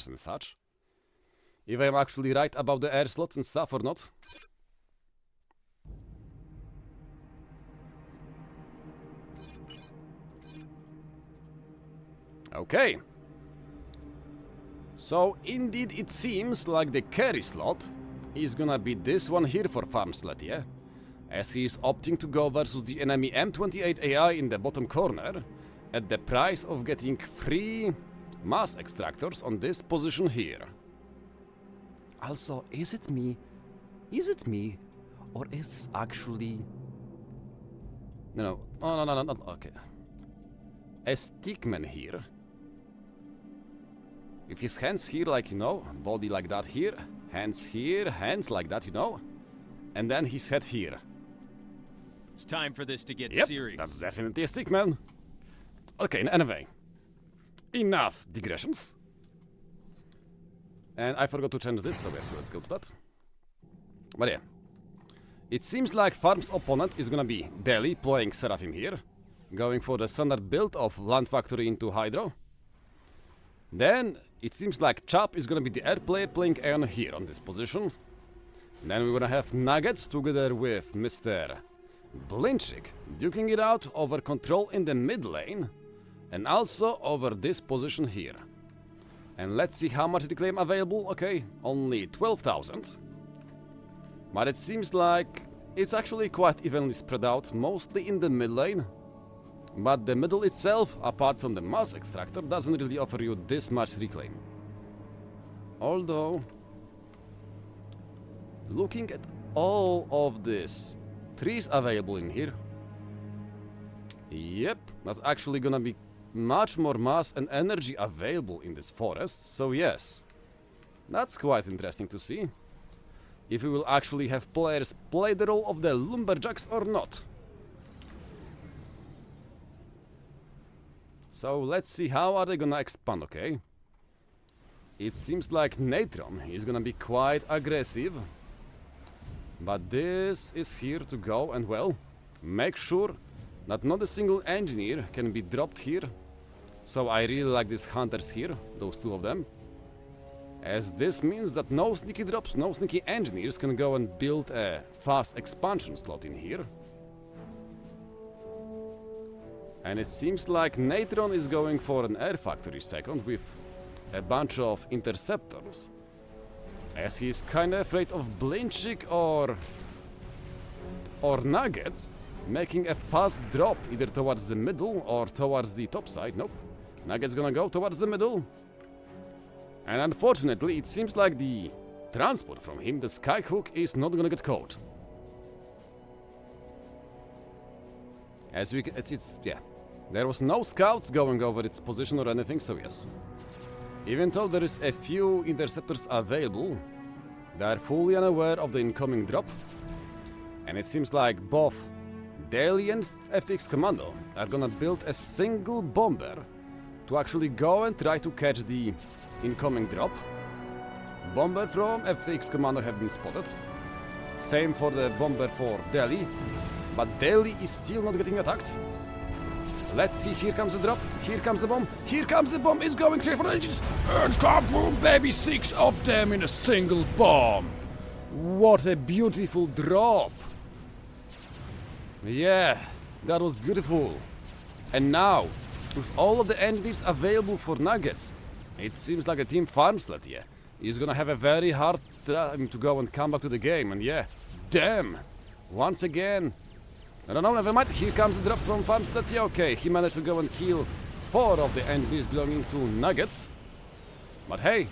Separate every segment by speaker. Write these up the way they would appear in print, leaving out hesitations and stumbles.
Speaker 1: and such. If I'm actually right about the air slots and stuff or not. Okay. So indeed it seems like the carry slot is gonna be this one here for Farmsletje, as he is opting to go versus the enemy M28 AI in the bottom corner at the price of getting 3 mass extractors on this position here. Also, is it me? Is it me? Or is this actually... No, okay. A stickman here. With his hands here, like, you know, body like that here, hands like that, you know, and then his head here.
Speaker 2: It's time for this to get
Speaker 1: Yep,
Speaker 2: serious.
Speaker 1: that's definitely a stickman. Okay, anyway. Enough digressions. And I forgot to change this, so let's go to that. But yeah. It seems like Farm's opponent is gonna be Delhi playing Seraphim here, going for the standard build of Land Factory into Hydro. Then it seems like Chap is gonna be the air player playing Aeon here on this position. Then we're gonna have Nuggets together with Mr. Blinchik duking it out over control in the mid lane and also over this position here. And let's see how much the claim available. Okay, only 12,000. But it seems like it's actually quite evenly spread out, mostly in the mid lane. But the middle itself, apart from the mass extractor, doesn't really offer you this much reclaim. Although, looking at all of this trees available in here, yep, that's actually gonna be much more mass and energy available in this forest, so yes, that's quite interesting to see. If we will actually have players play the role of the lumberjacks or not. So let's see how are they gonna expand, okay? It seems like Natron is gonna be quite aggressive. But this is here to go and, well, make sure that not a single engineer can be dropped here. So I really like these hunters here, those two of them. As this means that no sneaky drops, no sneaky engineers can go and build a fast expansion slot in here. And it seems like Natron is going for an air factory second with a bunch of interceptors, as he's kinda afraid of Blinchik or Nuggets making a fast drop either towards the middle or towards the top side. Nope, Nuggets gonna go towards the middle. And unfortunately, it seems like the transport from him, the Skyhook, is not gonna get caught. As we can, yeah. There was no scouts going over its position or anything, so yes. Even though there is a few interceptors available, they are fully unaware of the incoming drop. And it seems like both Daily and FTX Commando are gonna build a single bomber to actually go and try to catch the incoming drop. Bomber from FTX Commando have been spotted. Same for the bomber for Delhi. But Delhi is still not getting attacked. Let's see, here comes the drop, here comes the bomb, here comes the bomb, it's going straight for the engines, and kaboom, baby, 6 of them in a single bomb. What a beautiful drop. Yeah, that was beautiful. And now, with all of the engineers available for Nuggets, it seems like a team Farmsletje is gonna have a very hard time to go and come back to the game, and yeah, damn, once again, I don't know, never mind. Here comes the drop from Farmsletje. Okay, he managed to go and kill 4 of the engineers belonging to Nuggets. But hey,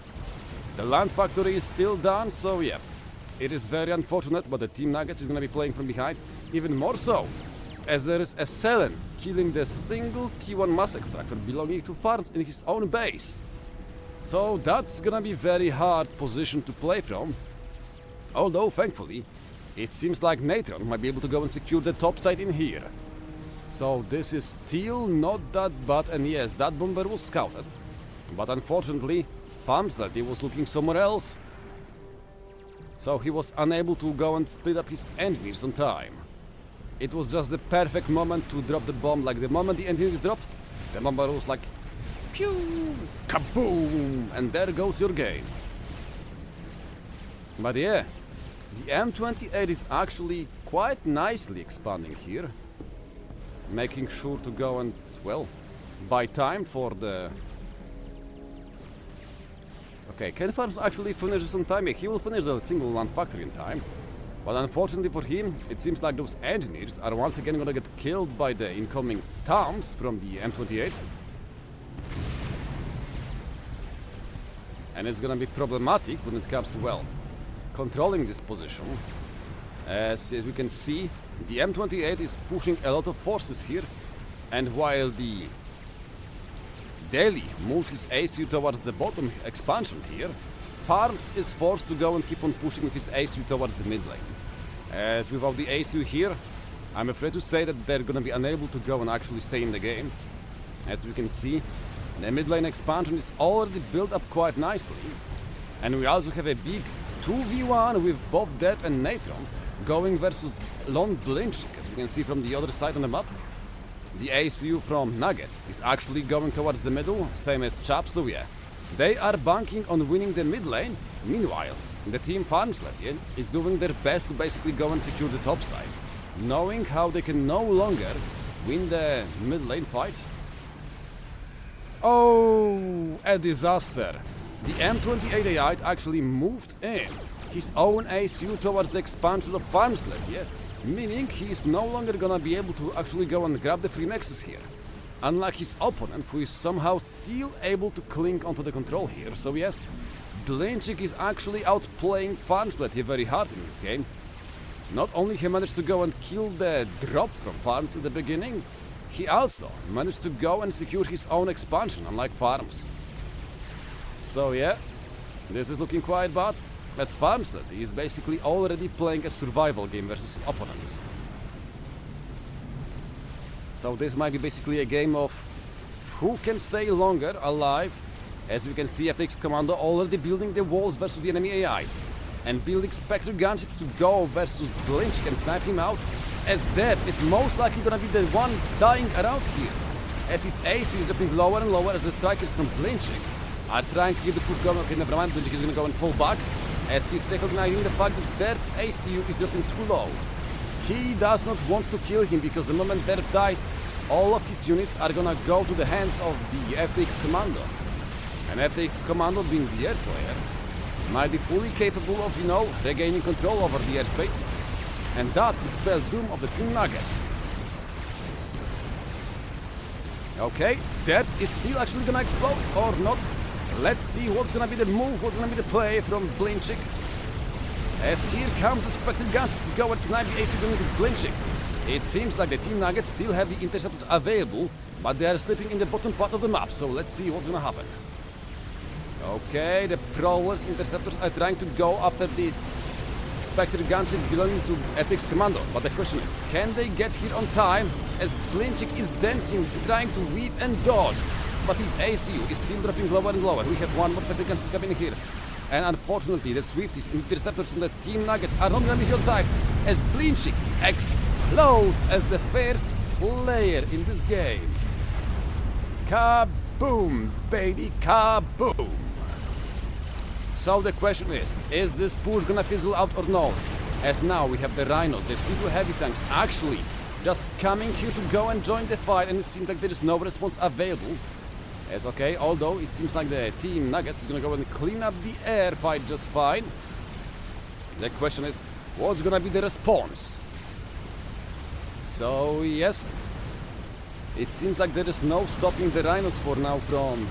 Speaker 1: the Land Factory is still done, so yeah. It is very unfortunate, but the Team Nuggets is gonna be playing from behind. Even more so, as there is a Selen killing the single T1 mass extractor belonging to Farms in his own base. So that's gonna be very hard position to play from. Although, thankfully, it seems like Natron might be able to go and secure the top side in here. So this is still not that bad, and yes, that bomber was scouted. But unfortunately, Farmsletje was looking somewhere else. So he was unable to go and split up his engineers on time. It was just the perfect moment to drop the bomb. Like the moment the engineers dropped, the bomber was like Pew! Kaboom! And there goes your game. But yeah, the M28 is actually quite nicely expanding here. Making sure to go and, well, buy time for the... Okay, can Farms actually finish this on time? Yeah, he will finish the single land factory in time. But unfortunately for him, it seems like those engineers are once again gonna get killed by the incoming Toms from the M28. And it's gonna be problematic when it comes to, well, controlling this position. As we can see, the M28 is pushing a lot of forces here, and while the Daily moves his ASU towards the bottom expansion here, Farms is forced to go and keep on pushing with his ASU towards the mid lane. As without the ASU here, I'm afraid to say that they're gonna be unable to go and actually stay in the game. As we can see, the mid lane expansion is already built up quite nicely, and we also have a big 2v1 with both Depp and Natron going versus Lon Blinchik, as we can see from the other side on the map. The ASU from Nuggets is actually going towards the middle, same as Chap, so yeah. They are banking on winning the mid lane. Meanwhile, the team Farmsletje is doing their best to basically go and secure the top side, knowing how they can no longer win the mid lane fight. Oh, a disaster. The M28 AI actually moved in his own ASU towards the expansion of Farmsletje, meaning he is no longer gonna be able to actually go and grab the free nexus here. Unlike his opponent, who is somehow still able to cling onto the control here. So yes, Blinchik is actually outplaying Farmsletje very hard in this game. Not only he managed to go and kill the drop from Farms in the beginning, he also managed to go and secure his own expansion, unlike Farms. So yeah, this is looking quite bad, as Farmsletje is basically already playing a survival game versus his opponents. So this might be basically a game of who can stay longer alive. As we can see, FX Commando already building the walls versus the enemy AIs, and building Spectre gunships to go versus Blinchik and snipe him out, as Dead is most likely gonna be the one dying around here, as his ASU is dropping lower and lower as the strikers from Blinchik are trying to keep the push going. Okay, never mind, Blinchik is gonna go and fall back, as he's recognizing the fact that Dead's ASU is dropping too low. He does not want to kill him, because the moment Dead dies, all of his units are gonna go to the hands of the FX Commando. And FX Commando, being the air player, might be fully capable of, you know, regaining control over the airspace. And that would spell doom of the Team Nuggets. Okay, Dead is still actually gonna explode, or not. Let's see what's gonna be the move, what's gonna be the play from Blinchik. As here comes the Spectre Guns to go and snipe the AC going to Blinchik. It seems like the Team Nuggets still have the interceptors available, but they are slipping in the bottom part of the map, so let's see what's gonna happen. Okay, the Prowlers interceptors are trying to go after the Spectre Guns belonging to FX Commando, but the question is, can they get here on time, as Blinchik is dancing, trying to weave and dodge, but his ACU is still dropping lower and lower. We have one more Spectre Guns coming here. And unfortunately, the Swifties interceptors from the Team Nuggets are not gonna be here on time, as Blinchik explodes as the first player in this game. Kaboom, baby, kaboom! So the question is this push gonna fizzle out or no? As now we have the Rhinos, the T2 heavy tanks actually just coming here to go and join the fight, and it seems like there is no response available. As okay, although it seems like the Team Nuggets is gonna go and clean up the air fight just fine. The question is, what's gonna be the response? So yes, it seems like there is no stopping the Rhinos for now from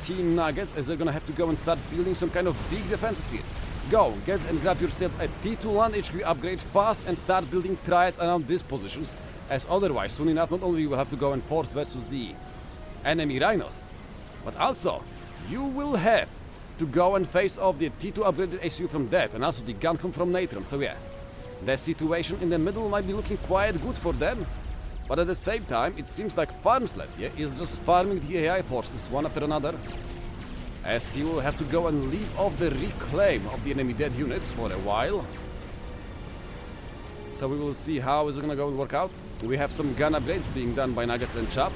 Speaker 1: Team Nuggets, as they're gonna have to go and start building some kind of big defenses here. Go, get and grab yourself a T2 land HQ upgrade fast and start building trials around these positions, as otherwise soon enough not only you will have to go and force versus the enemy Rhinos, but also you will have to go and face off the T2 upgraded HQ from Depp and also the Gunham from Natron. So yeah, the situation in the middle might be looking quite good for them, but at the same time it seems like Farmsletje is just farming the AI forces one after another, as he will have to go and leave off the reclaim of the enemy dead units for a while. So we will see how is it gonna go and work out. We have some gun upgrades being done by Nuggets and Chap,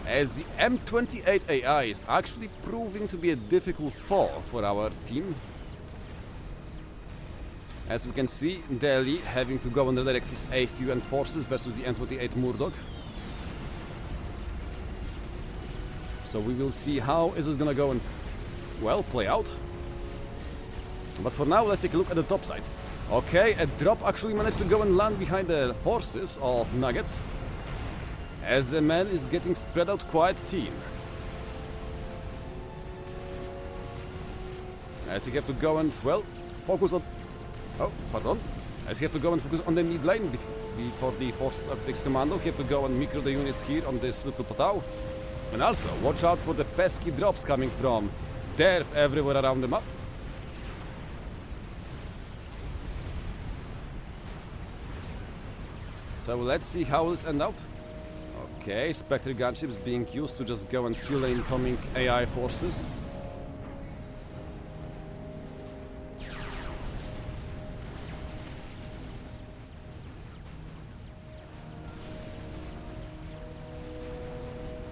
Speaker 1: as the M28 AI is actually proving to be a difficult foe for our team. As we can see, Delhi having to go and redirect his ACU and forces versus the M28 Murdoch. So we will see how is this gonna go and, well, play out. But for now, let's take a look at the top side. Okay, a drop actually managed to go and land behind the forces of Nuggets, as the man is getting spread out quite thin. As he have to go and, well, focus on... Oh, pardon. As he have to go and focus on the mid lane before the forces of X Commando. He have to go and micro the units here on this little plateau. And also, watch out for the pesky drops coming from derp everywhere around the map. So let's see how this ends out. Okay, Spectre gunships being used to just go and kill the incoming AI forces.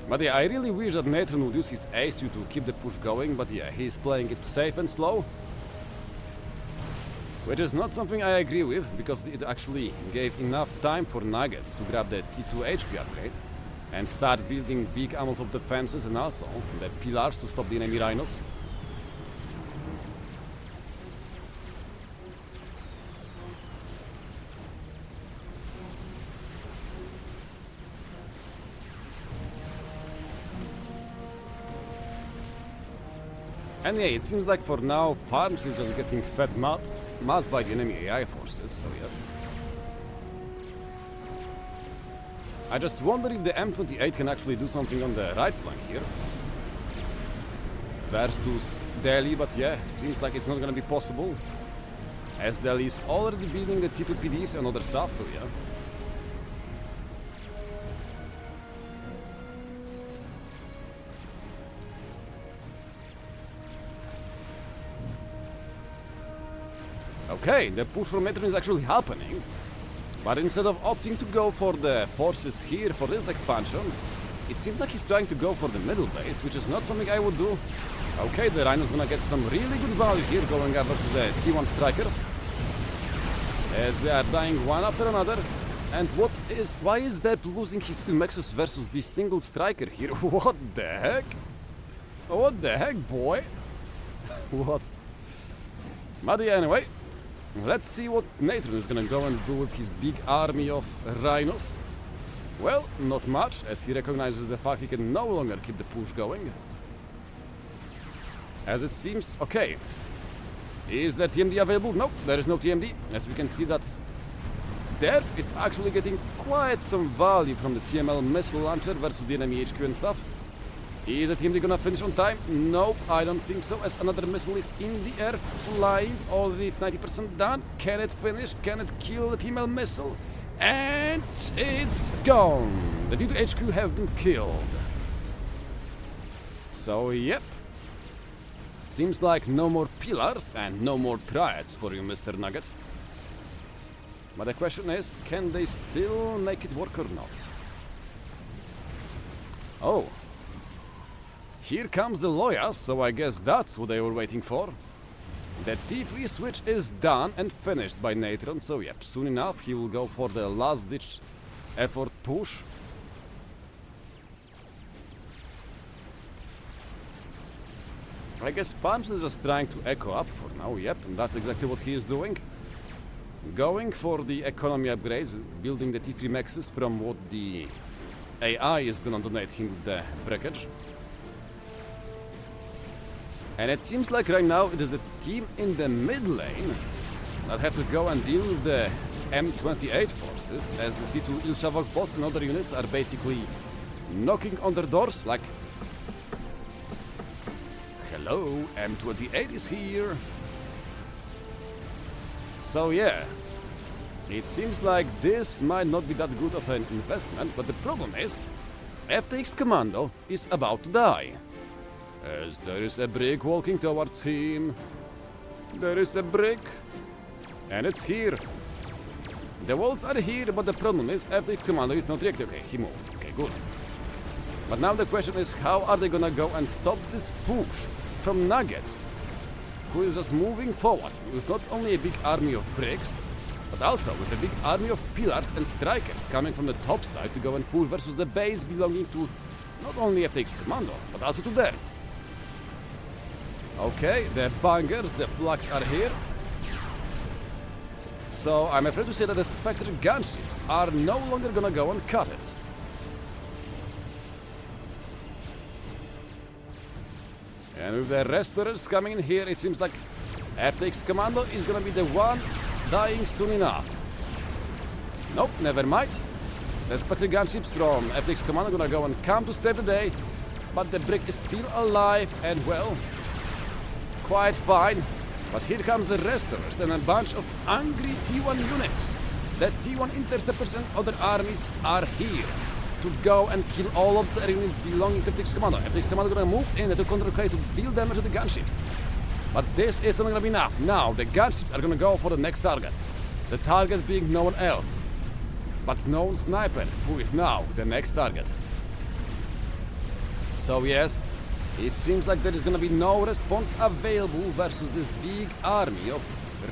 Speaker 1: But yeah, I really wish that Nathan would use his ACU to keep the push going, but yeah, he's playing it safe and slow. Which is not something I agree with, because it actually gave enough time for Nuggets to grab the T2 HQ upgrade and start building big amount of defenses and also the pillars to stop the enemy rhinos. And yeah, it seems like for now, Farms is just getting fed mass by the enemy AI forces, so yes. I just wonder if the M28 can actually do something on the right flank here. Versus Delhi, but yeah, seems like it's not gonna be possible. As Delhi is already building the T2 PDs and other stuff, so yeah. Okay, the push from Endranii is actually happening, but instead of opting to go for the forces here for this expansion, it seems like he's trying to go for the middle base, which is not something I would do. Okay, the Rhino's gonna get some really good value here going over to the T1 strikers, as they are dying one after another. And why is that losing his two Nexus versus this single striker here? What the heck? What the heck, boy? What? But yeah, anyway. Let's see what Nathan is gonna go and do with his big army of rhinos. Well, not much, as he recognizes the fact he can no longer keep the push going. As it seems, okay. Is there TMD available? Nope, there is no TMD. As we can see that Derp is actually getting quite some value from the TML missile launcher versus the enemy HQ and stuff. Is the TMD gonna finish on time? Nope, I don't think so, as another missile is in the air, flying, already 90% done. Can it finish? Can it kill the TML missile? And it's gone! The T2 HQ have been killed. So, yep. Seems like no more pillars and no more triads for you, Mr. Nugget. But the question is, can they still make it work or not? Oh. Here comes the Loyas, so I guess that's what they were waiting for. The T3 switch is done and finished by Natron, so yep, soon enough he will go for the last ditch effort push. I guess Farms is just trying to echo up for now, yep, and that's exactly what he is doing. Going for the economy upgrades, building the T3 Maxes from what the AI is gonna donate him with the breakage. And it seems like right now it is the team in the mid lane that have to go and deal with the M28 forces, as the T2 Ilshavok bots and other units are basically knocking on their doors like, hello, M28 is here. So yeah, it seems like this might not be that good of an investment, but the problem is, FTX Commando is about to die. As there is a brick walking towards him. There is a brick. And it's here. The walls are here, but the problem is FTX Commando is not reacting. Okay, he moved. Okay, good. But now the question is, how are they gonna go and stop this push from Nuggets, who is just moving forward with not only a big army of bricks, but also with a big army of pillars and strikers coming from the top side to go and push versus the base belonging to not only FTX Commando, but also to them. Okay, the bangers, the flags are here. So I'm afraid to say that the Spectre gunships are no longer gonna go and cut it. And with the restorers coming in here, it seems like FTX Commando is gonna be the one dying soon enough. Nope, never mind. The Spectre gunships from FTX Commando gonna go and come to save the day, but the brick is still alive and well, quite fine. But here comes the restorers and a bunch of angry T1 units. The T1 interceptors and other armies are here to go and kill all of the units belonging to FTX Commando. FTX Commando gonna move in to counter to deal damage to the gunships. But this is not gonna be enough. Now the gunships are gonna go for the next target. The target being no one else, but known sniper, who is now the next target. So yes, it seems like there is gonna be no response available versus this big army of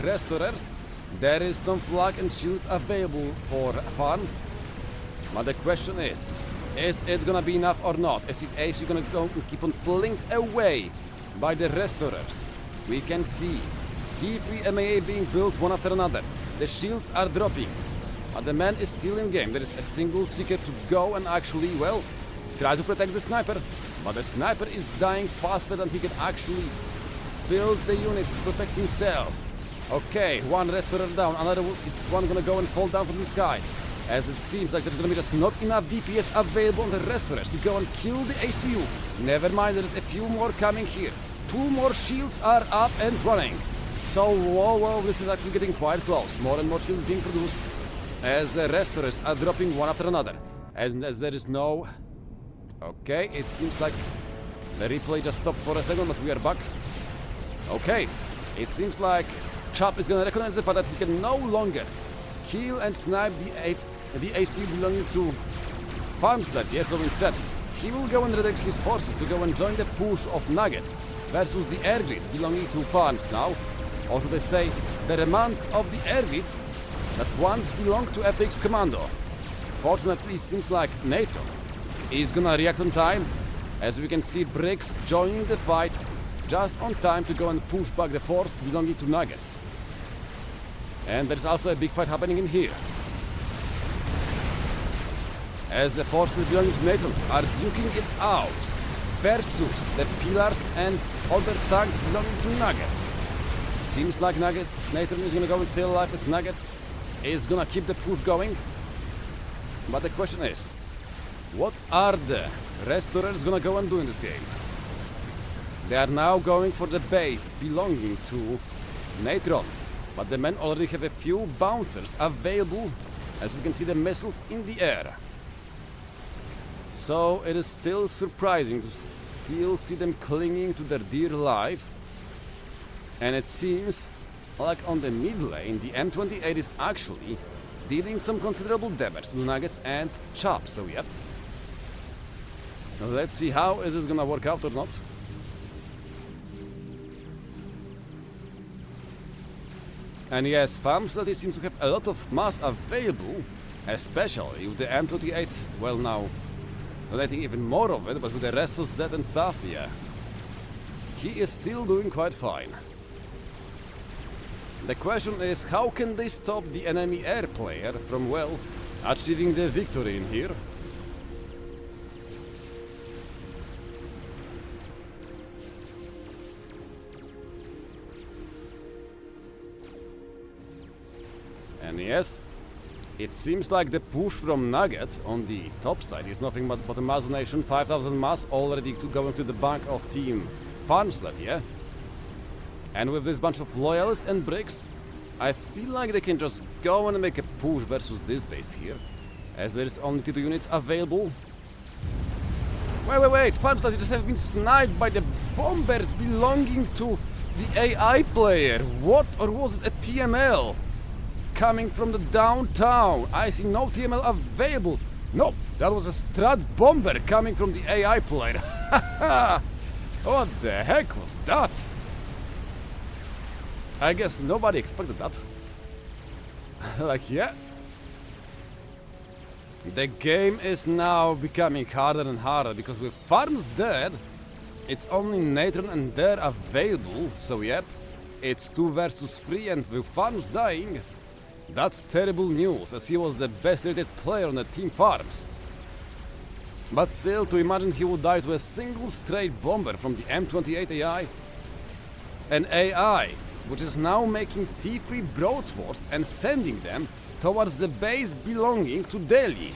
Speaker 1: restorers. There is some flag and shields available for farms, but the question is it gonna be enough or not? Is his AC gonna go and keep on blinked away by the restorers? We can see T3 MAA being built one after another. The shields are dropping, but the man is still in game. There is a single seeker to go and actually, well, try to protect the sniper, but the sniper is dying faster than he can actually build the units to protect himself. Okay, one restorer down, another is one gonna go and fall down from the sky. As it seems like there's gonna be just not enough DPS available on the restorers to go and kill the ACU. Never mind, there's a few more coming here. 2 more shields are up and running. So, whoa, this is actually getting quite close. More and more shields being produced as the restorers are dropping one after another. And as there is no... Okay, it seems like the replay just stopped for a second, but we are back. Okay, it seems like Chop is gonna recognize the fact that he can no longer kill and snipe the AC belonging to Farmsletje, so instead he will go and redirect his forces to go and join the push of Nuggets versus the air grid belonging to Farms now. Or should I say, the remnants of the air grid that once belonged to FTX Commando. Fortunately, it seems like Natron is gonna react on time, as we can see Bricks joining the fight just on time to go and push back the force belonging to Nuggets. And there's also a big fight happening in here, as the forces belonging to Natron are duking it out versus the pillars and other tanks belonging to Nuggets. Seems like Natron is gonna go and stay alive, as Nuggets is gonna keep the push going. But the question is, what are the restorers gonna go and do in this game? They are now going for the base belonging to Natron, but the men already have a few bouncers available, as we can see the missiles in the air. So it is still surprising to still see them clinging to their dear lives. And it seems like on the mid lane, the M28 is actually dealing some considerable damage to the Nuggets and Chop, so yep. Let's see how is this gonna work out or not. And yes, Farmsletje seems to have a lot of mass available, especially with the M28, well now, donating even more of it, but with the rest of that and stuff, yeah. He is still doing quite fine. The question is, how can they stop the enemy air player from, well, achieving the victory in here? And yes, it seems like the push from Nugget on the top side is nothing but a mass donation, 5,000 mass already going to the bank of Team Farmsletje. And with this bunch of loyalists and bricks, I feel like they can just go and make a push versus this base here, as there is only 2 units available. Wait, Farmsletje just have been sniped by the bombers belonging to the AI player. What? Or was it a TML? Coming from the downtown. I see no TML available. No, that was a Strat bomber coming from the AI player. What the heck was that? I guess nobody expected that. Like, yeah. The game is now becoming harder and harder because with farms dead, it's only Natron and Dare available, so yep, it's 2 versus 3, and with farms dying, that's terrible news as he was the best rated player on the team farms. But still, to imagine he would die to a single straight bomber from the M28 AI, an AI which is now making T3 broadswords and sending them towards the base belonging to Delhi.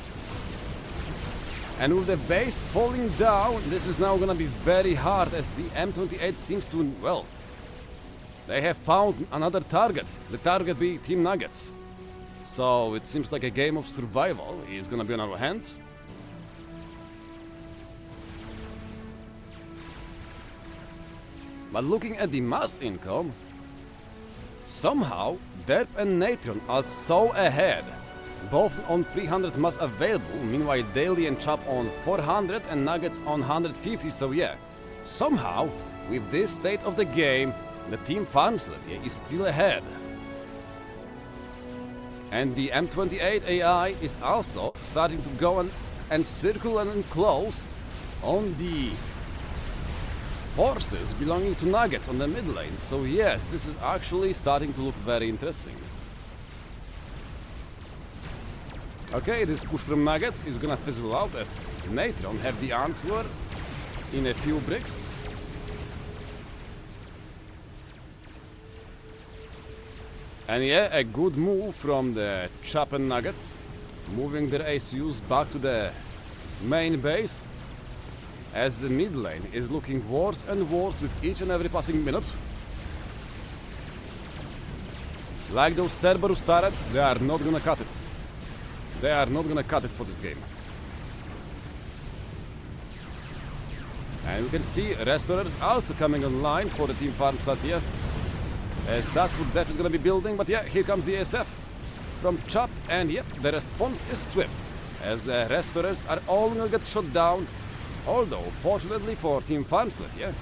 Speaker 1: And with the base falling down, this is now gonna be very hard as the M28 seems to, well, they have found another target, the target being Team Nuggets. So it seems like a game of survival is gonna be on our hands. But looking at the mass income, somehow Derp and Natron are so ahead, both on 300 mass available, meanwhile Daily and Chop on 400 and Nuggets on 150, so yeah, somehow, with this state of the game, the team Farmsletje is still ahead. And the M28 AI is also starting to go and circle and enclose on the forces belonging to Nuggets on the mid lane. So yes, this is actually starting to look very interesting. Okay, this push from Nuggets is gonna fizzle out as Natron have the answer in a few bricks. And yeah, a good move from the Chop and Nuggets, moving their ACUs back to the main base, as the mid lane is looking worse and worse with each and every passing minute. Like those Cerberus turrets, they are not gonna cut it. They are not gonna cut it for this game. And we can see Restorers also coming online for the team Farmsletje, as that's what Death is gonna be building. But yeah, here comes the ASF from Chop, and yep, the response is swift, as the Restorers are all gonna get shot down. Although, fortunately for Team Farmsletje,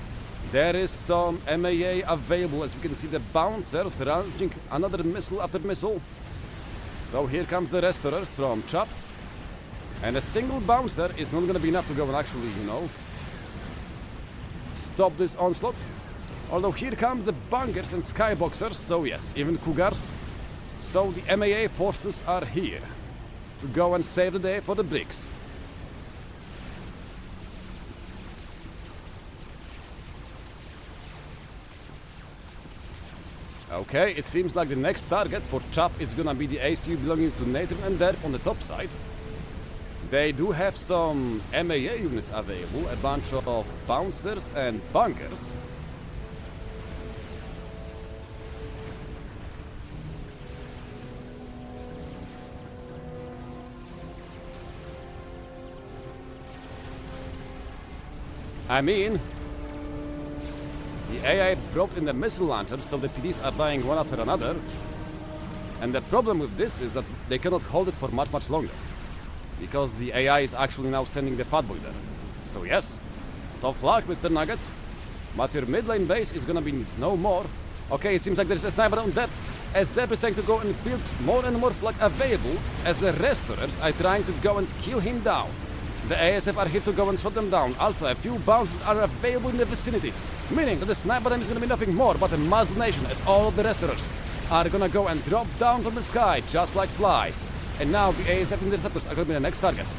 Speaker 1: there is some MAA available, as we can see the bouncers launching another missile after missile. So here comes the Restorers from Chop, and a single bouncer is not gonna be enough to go and actually, you know, stop this onslaught. Although here comes the bunkers and skyboxers, so yes, even Cougars. So the MAA forces are here to go and save the day for the bricks. Okay, it seems like the next target for Chop is gonna be the ACU belonging to Natron and Derp on the top side. They do have some MAA units available, a bunch of bouncers and bunkers. I mean, the AI brought in the missile launcher, so the PDs are dying one after another. And the problem with this is that they cannot hold it for much longer, because the AI is actually now sending the Fatboy there. So yes, tough luck, Mr. Nuggets, but your mid lane base is gonna be no more. Okay, it seems like there's a sniper on Dep, as Dep is trying to go and build more and more flag available, as the Restorers are trying to go and kill him down. The ASF are here to go and shut them down. Also, a few bounces are available in the vicinity, meaning that the sniper time is gonna be nothing more but a mass donation, as all of the Restorers are gonna go and drop down from the sky just like flies. And now the ASF interceptors are gonna be the next targets,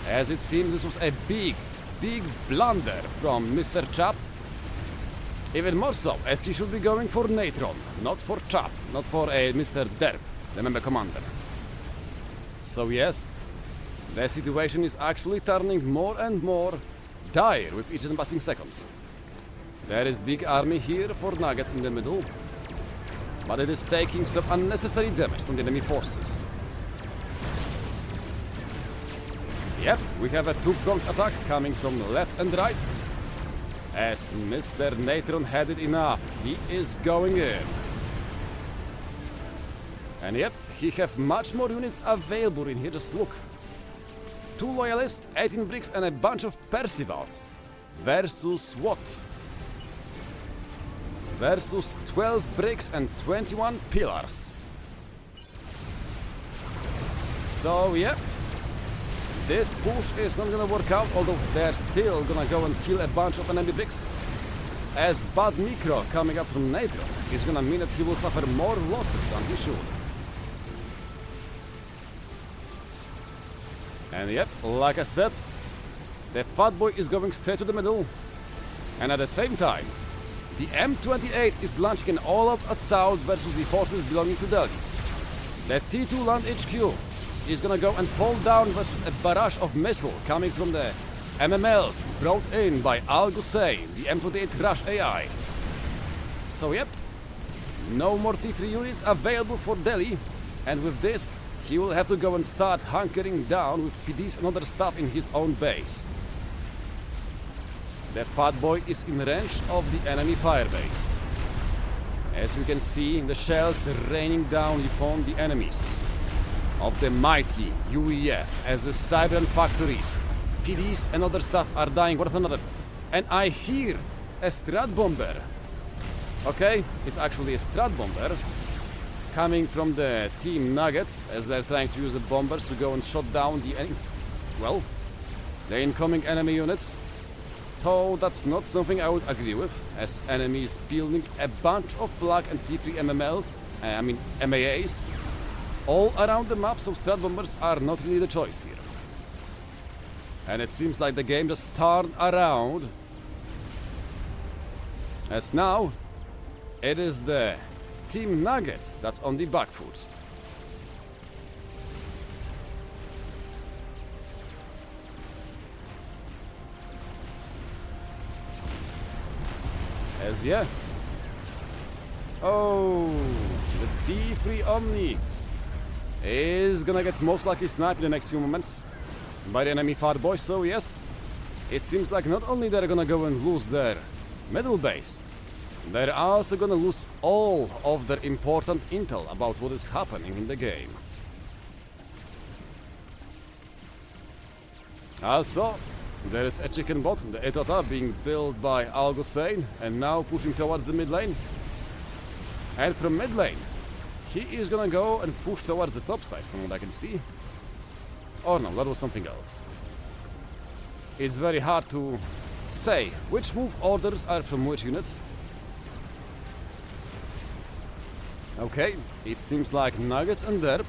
Speaker 1: as it seems this was a big blunder from Mr. Chop. Even more so, as he should be going for Natron, not for Chop, not for a Mr. Derp, the member commander. So yes, the situation is actually turning more and more dire with each and passing second. There is big army here for Nugget in the middle, but it is taking some unnecessary damage from the enemy forces. Yep, we have a two-pronged attack coming from the left and right, as Mr. Natron had it enough. He is going in. And yep, he have much more units available in here, just look. 2 loyalists, 18 bricks and a bunch of Percivals. Versus what? Versus 12 bricks and 21 pillars. So yeah, this push is not gonna work out, although they're still gonna go and kill a bunch of enemy bricks. As Bad Micro coming up from Natron is gonna mean that he will suffer more losses than he should. And yep, like I said, the Fat Boy is going straight to the middle. And at the same time, the M28 is launching an all-out assault versus the forces belonging to Delhi. The T2 Land HQ is gonna go and fall down versus a barrage of missile coming from the MMLs brought in by Al Ghussein, the M28 Rush AI. So yep, no more T3 units available for Delhi, and with this, he will have to go and start hunkering down with PDs and other stuff in his own base. The Fat Boy is in range of the enemy firebase. As we can see, the shells raining down upon the enemies of the mighty UEF as the Cyber factories, PDs and other stuff are dying one after another. And I hear a Strat Bomber. Okay, it's actually a Strat Bomber coming from the Team Nuggets as they're trying to use the bombers to go and shut down the incoming enemy units. Though that's not something I would agree with, as enemies building a bunch of Flak and T3 MMLs, MAAs, all around the map, so Strat Bombers are not really the choice here. And it seems like the game just turned around, as now it is the Team Nuggets that's on the back foot. As yeah. Oh, the T3 Omni is gonna get most likely sniped in the next few moments by the enemy Fat Boy, so yes, it seems like not only they're gonna go and lose their middle base, they're also gonna lose all of their important intel about what is happening in the game. Also, there is a chicken bot, the Etota, being built by Al Ghussein and now pushing towards the mid lane. And from mid lane, he is gonna go and push towards the top side from what I can see. Oh no, that was something else. It's very hard to say which move orders are from which unit. Okay, it seems like Nuggets and Derp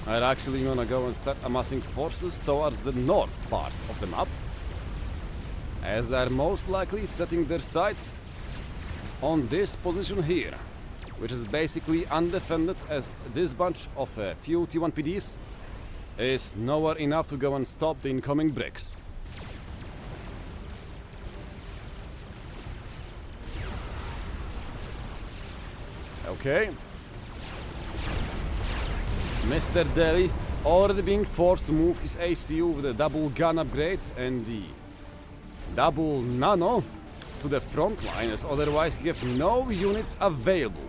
Speaker 1: are actually gonna go and start amassing forces towards the north part of the map, as they're most likely setting their sights on this position here, which is basically undefended, as this bunch of few T1 PDs is nowhere enough to go and stop the incoming bricks. Okay. Mr. Delhi already being forced to move his ACU with a double gun upgrade and the double nano to the front line, as otherwise he have no units available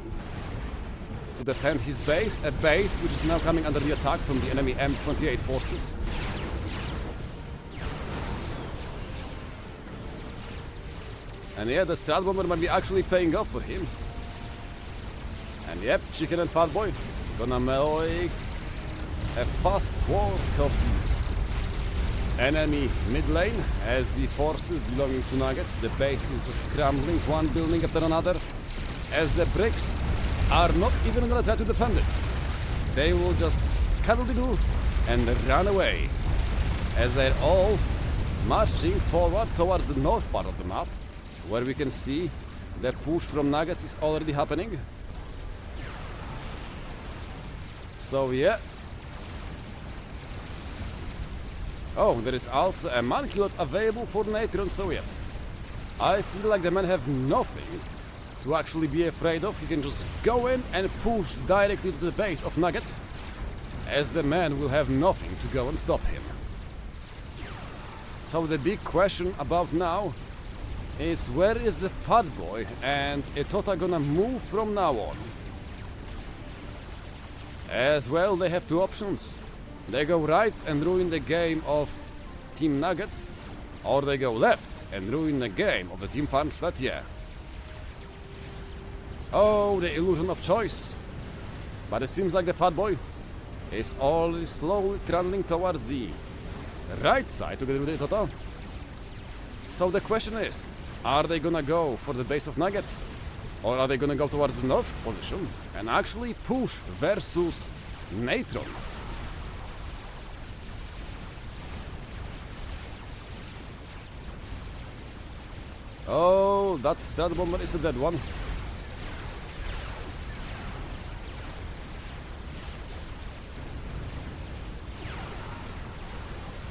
Speaker 1: to defend his base, a base which is now coming under the attack from the enemy M28 forces. And yeah, the Strat Bomber might be actually paying off for him. And yep, Chicken and Fat Boy gonna make a fast walk of the enemy mid lane, as the forces belonging to Nuggets, the base is just crumbling one building after another, as the bricks are not even gonna try to defend it. They will just cuddle-de-doo and run away, as they're all marching forward towards the north part of the map, where we can see the push from Nuggets is already happening. So yeah. Oh, there is also a Mankilot available for Natron, so yeah. I feel like the men have nothing to actually be afraid of. He can just go in and push directly to the base of Nuggets, as the man will have nothing to go and stop him. So the big question about now is, where is the Fat Boy and Etota gonna move from now on? As well, they have two options. they go right and ruin the game of Team Nuggets, or they go left and ruin the game of the Team Farmsletje. Oh, the illusion of choice. But it seems like the fat boy is already slowly trundling towards the right side together with the Toto. So the question is, are they gonna go for the base of Nuggets? Or are they gonna go towards the north position and actually push versus Natron? Oh, that stealth bomber is a dead one.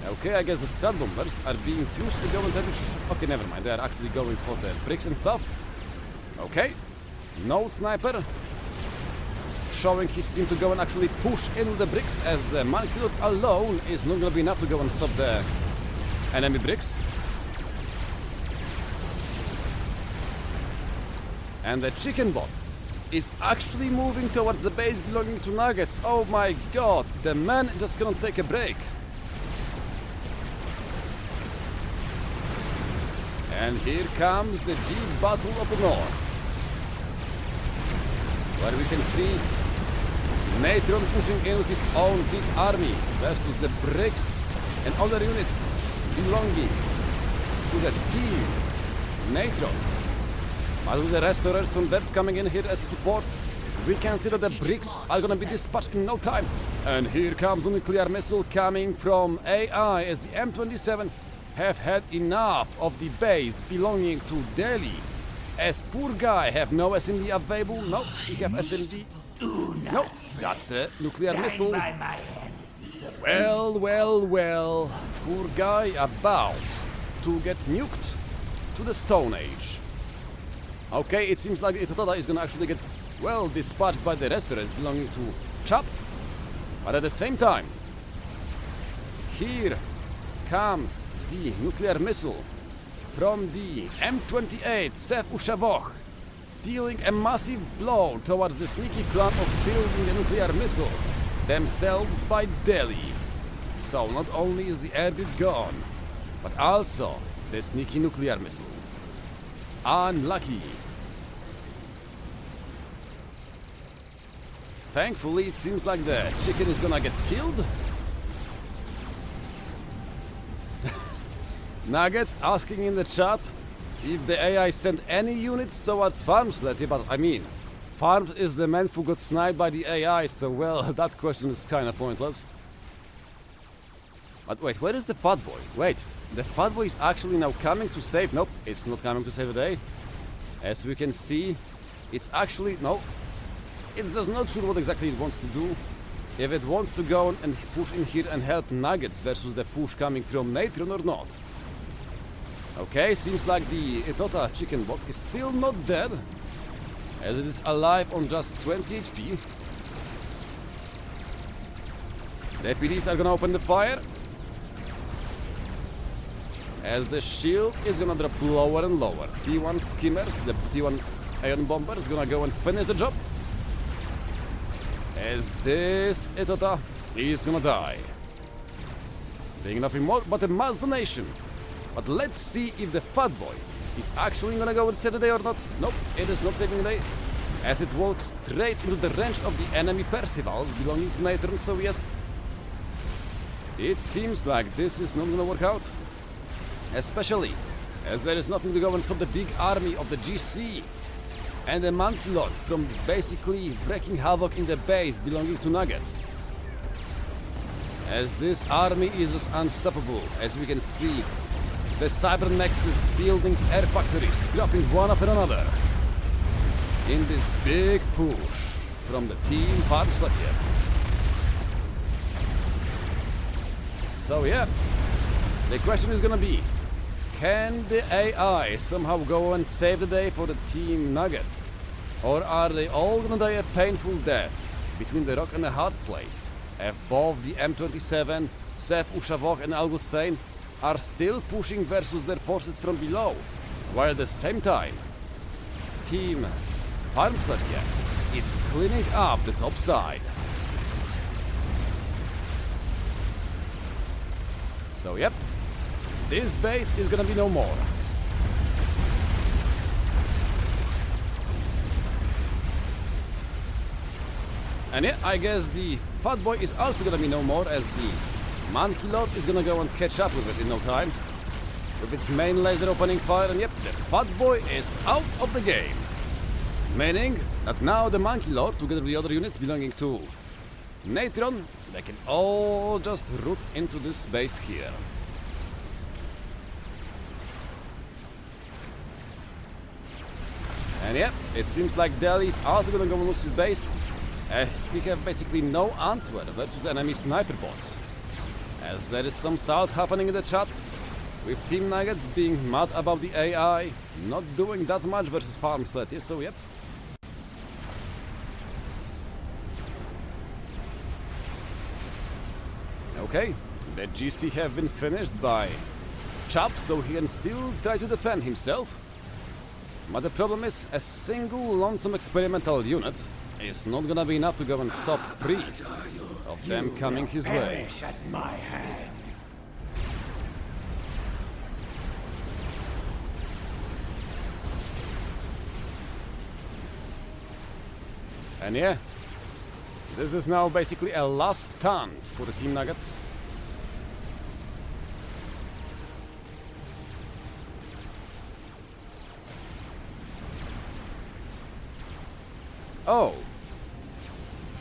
Speaker 1: Okay, I guess the stealth bombers are being used to go and okay, never mind, they are actually going for the bricks and stuff. Okay, no sniper. Showing his team to go and actually push into the bricks, as the man killed alone is not gonna be enough to go and stop the enemy bricks. And the chicken bot is actually moving towards the base belonging to Nuggets. Oh my god, the man just gonna take a break. And here comes the big battle of the north, where we can see Natron pushing in with his own big army versus the bricks and other units belonging to the team Natron. But with the restorers from depth coming in here as support, we can see that the bricks are gonna be dispatched in no time. And here comes the nuclear missile coming from AI, as the M27 have had enough of the base belonging to Delhi. As poor guy have no SMD available. No, he have SMD. No, that's a nuclear missile. Well, well, well. Poor guy about to get nuked to the Stone Age. Okay, it seems like Itotada is gonna actually get, well, dispatched by the restorers belonging to Chap. But at the same time, here comes the nuclear missile from the M28 Sef Ushavoch, dealing a massive blow towards the sneaky plan of building a nuclear missile themselves by Delhi. So not only is the airbit gone, but also the sneaky nuclear missile. Unlucky. Thankfully, it seems like the chicken is gonna get killed. Nuggets asking in the chat if the AI sent any units towards Farmsletje, but I mean, Farms is the man who got sniped by the AI, so well, that question is kinda pointless. But wait, where is the fat boy? Wait, the fat boy is actually now coming to save. Nope, it's not coming to save the day. As we can see, it's actually, no, it's just not sure what exactly it wants to do. If it wants to go and push in here and help Nuggets versus the push coming from Natron or not. Okay, seems like the Itota chicken bot is still not dead, as it is alive on just 20 HP. The PDs are gonna open the fire, as the shield is gonna drop lower and lower. T1 skimmers, the T1 iron bomber is gonna go and finish the job, as this Itota is gonna die. Being nothing more but a mass donation. But let's see if the fat boy is actually gonna go and save the day or not. Nope, it is not saving the day, as it walks straight into the range of the enemy Percivals belonging to Natron, so yes. It seems like this is not gonna work out. Especially as there is nothing to go and stop the big army of the GC and the Monkey Lord from basically wreaking havoc in the base belonging to Nuggets. As this army is just unstoppable, as we can see the Cybernexus buildings, air factories dropping one after another in this big push from the team Farmsletje. So yeah, the question is gonna be, can the AI somehow go and save the day for the team Nuggets? Or are they all gonna die a painful death between the rock and a hard place? If both the M27, Sef Ushavoch and Al Hussein are still pushing versus their forces from below, while at the same time, team Farmsletje is cleaning up the top side. So yep, this base is gonna be no more. And yeah, I guess the Fat Boy is also gonna be no more, as the Monkey Lord is gonna go and catch up with it in no time. With its main laser opening fire, and yep, the Fat Boy is out of the game. Meaning that now the Monkey Lord, together with the other units belonging to Natron, they can all just root into this base here. And yep, it seems like Delhi is also gonna go and lose his base, as he have basically no answer versus enemy sniper bots. As there is some salt happening in the chat, with Team Nuggets being mad about the AI, not doing that much versus Farmsletje, so yep. Okay, the GC have been finished by Chop, so he can still try to defend himself. But the problem is, a single lonesome experimental unit is not gonna be enough to go and stop 3 of them coming his way.
Speaker 3: At my hand.
Speaker 1: And yeah, this is now basically a last stand for the Team Nuggets. Oh,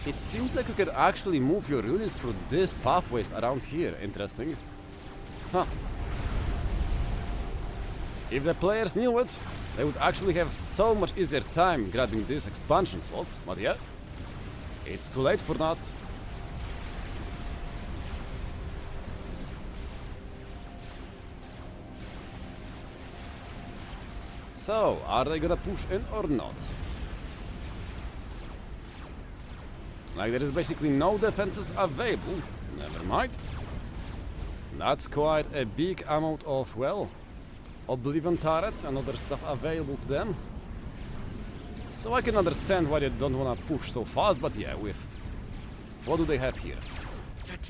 Speaker 1: it seems like you can actually move your units through these pathways around here. Interesting. Huh. If the players knew it, they would actually have so much easier time grabbing these expansion slots, but yeah, it's too late for that. So, are they gonna push in or not? Like, there is basically no defenses available. Never mind. That's quite a big amount of, well, Oblivion turrets and other stuff available to them. So I can understand why they don't want to push so fast, but yeah, with... What do they have here?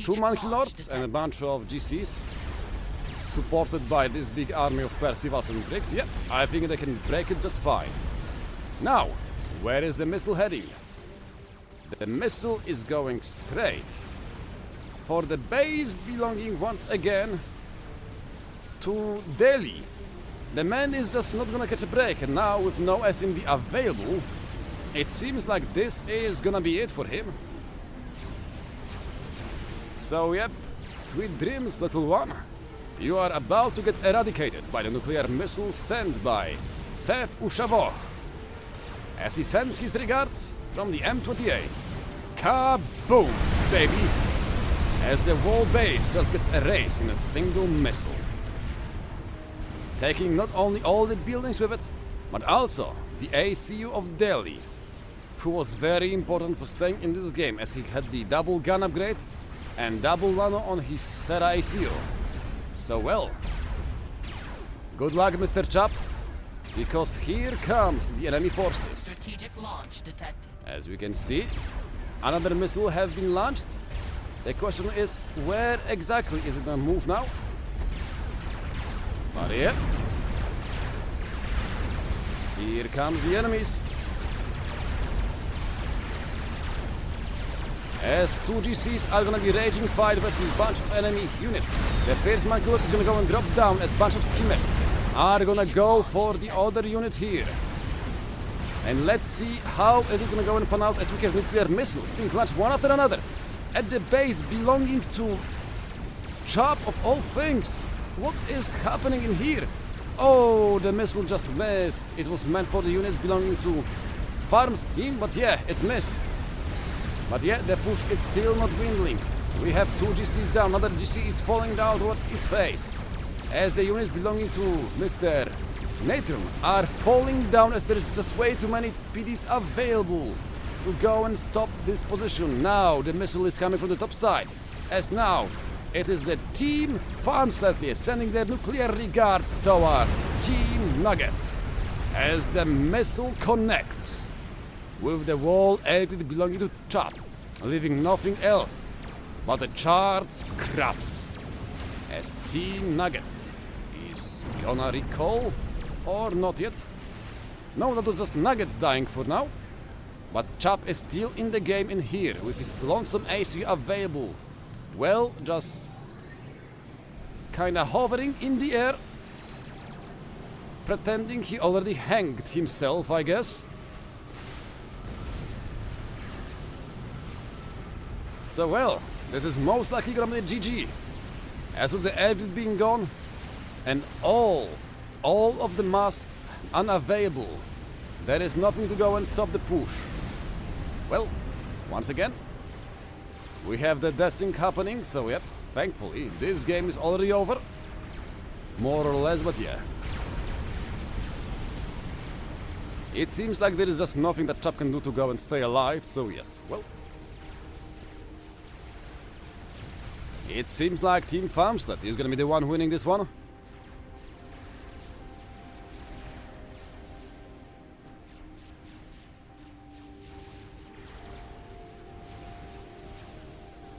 Speaker 1: 2 Monkey Lords and a bunch of GCs. Supported by this big army of Percivals and Bricks. Yep, I think they can break it just fine. Now, where is the missile heading? The missile is going straight for the base belonging once again to Delhi. The man is just not gonna catch a break, and now with no SMD available, it seems like this is gonna be it for him. So yep, sweet dreams, little one. You are about to get eradicated by the nuclear missile sent by Sef Ushavo, as he sends his regards from the M28. Kaboom, baby! As the whole base just gets erased in a single missile. Taking not only all the buildings with it, but also the ACU of Delhi, who was very important for staying in this game, as he had the double gun upgrade and double nano on his Sera ACU. So well, good luck, Mr. Chap, because here comes the enemy forces.
Speaker 4: Strategic launch detected.
Speaker 1: As we can see, another missile has been launched. The question is, where exactly is it gonna move now? But yeah, here comes the enemies. As 2 GCs are gonna be raging fight versus a bunch of enemy units. The first Monkey Lord is gonna go and drop down as a bunch of skimmers are gonna go for the other unit here. And let's see how is it gonna go and pan out, as we have nuclear missiles being launched one after another at the base belonging to Chop of all things. What is happening in here? Oh, the missile just missed. It was meant for the units belonging to Farm's team, but yeah, it missed. But yeah, the push is still not dwindling. We have 2 GCs down, another GC is falling down towards its face. As the units belonging to Mr. Natron are falling down, as there is just way too many PDs available to go and stop this position. Now the missile is coming from the top side, as now it is the Team Farmsletje sending their nuclear regards towards Team Nuggets, as the missile connects with the wall air grid belonging to Chop, leaving nothing else but the charred scraps. as Team Nugget is gonna recall or not yet. No, that was just Nuggets dying for now. But Chop is still in the game in here with his lonesome ACU available. Well, just kinda hovering in the air, pretending he already hanged himself, I guess. So well, this is most likely gonna be a GG. As with the edit being gone, and all of the mass unavailable, there is nothing to go and stop the push. Well, once again, we have the desync happening, so yep, thankfully, this game is already over. More or less, but yeah. It seems like there is just nothing that Chop can do to go and stay alive, so yes, well. It seems like Team Farmsletje is gonna be the one winning this one.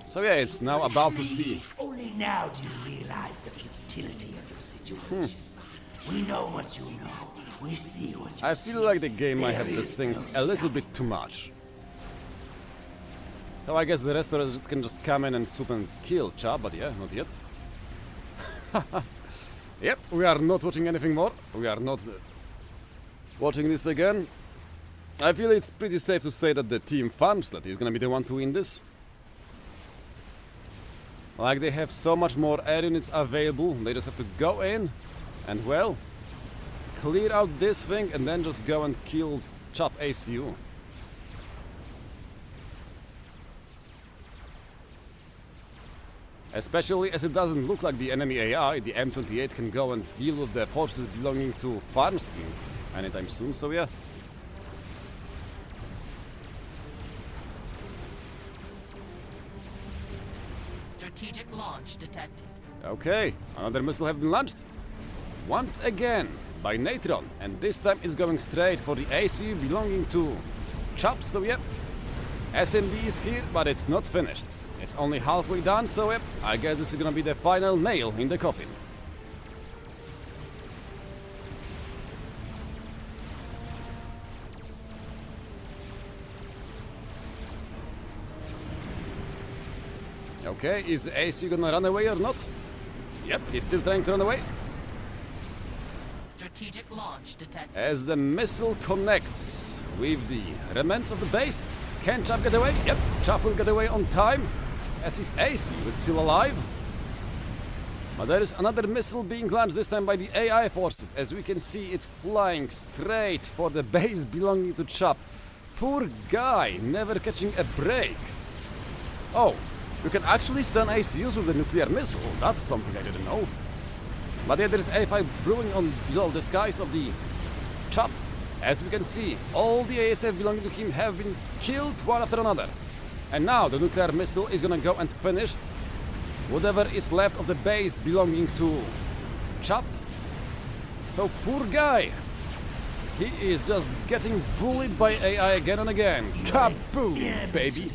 Speaker 1: So yeah, it's now about to see.
Speaker 3: Only now do you realize the futility of your situation. We know what you know. We see what you
Speaker 1: I
Speaker 3: see.
Speaker 1: feel like the game might have to sync a little bit too much. So I guess the restaurants can just come in and swoop and kill Chop, but yeah, not yet. Yep, we are not watching anything more. We are not watching this again. I feel it's pretty safe to say that the Team Farmsletje is gonna be the one to win this. Like, they have so much more air units available, they just have to go in and, well, clear out this thing and then just go and kill Chop ACU. Especially as it doesn't look like the enemy AI, the M28 can go and deal with the forces belonging to Farm's team anytime soon, so yeah.
Speaker 4: Strategic launch detected.
Speaker 1: Okay, another missile has been launched. Once again, by Natron, and this time it's going straight for the ACU belonging to Chop, so yep. SMD is here, but it's not finished. It's only halfway done, so yep, I guess this is gonna be the final nail in the coffin. Okay, is the ACU gonna run away or not? Yep, he's still trying to run away.
Speaker 4: Strategic launch detected.
Speaker 1: As the missile connects with the remnants of the base, can Chop get away? Yep, Chop will get away on time, as his ACU is still alive. But there is another missile being launched, this time by the AI forces, as we can see it flying straight for the base belonging to Chop. Poor guy, never catching a break. Oh, you can actually stun ACUs with the nuclear missile, that's something I didn't know. But yeah, there is A5 brewing on below the skies of the Chop. As we can see, all the ASF belonging to him have been killed one after another. And now the nuclear missile is gonna go and finish whatever is left of the base belonging to Chop. So poor guy, he is just getting bullied by AI again and again. Kaboom, baby!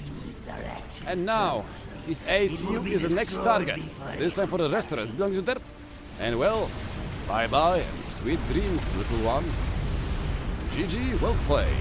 Speaker 1: And now, his ACU is the next target. This time for the restaurants belonging to there. And well, bye-bye and sweet dreams, little one. GG, well played.